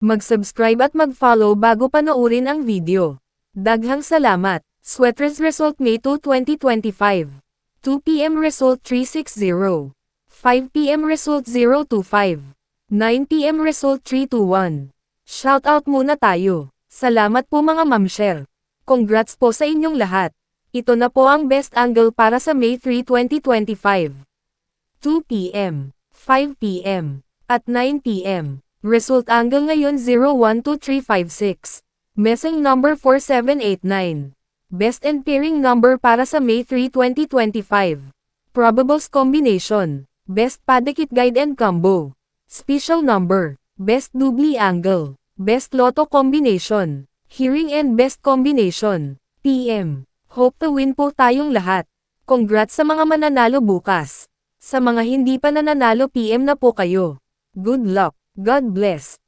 Mag-subscribe at mag-follow bago panoorin ang video. Daghang salamat. Sweaters result May 2, 2025. 2 p.m. result 360. 5 p.m. result 025. 9 p.m. result 321. Shoutout muna tayo. Salamat po mga mamshel. Congrats po sa inyong lahat. Ito na po ang best angle para sa May 3, 2025. 2 p.m., 5 p.m., at 9 p.m. Result angle ngayon 012356. Missing number 4789. Best and pairing number para sa May 3, 2025. Probables combination. Best padikit guide and combo. Special number. Best doubly angle. Best lotto combination. Hearing and best combination. PM. Hope to win po tayong lahat. Congrats sa mga mananalo bukas. Sa mga hindi pa nananalo PM na po kayo. Good luck. God bless.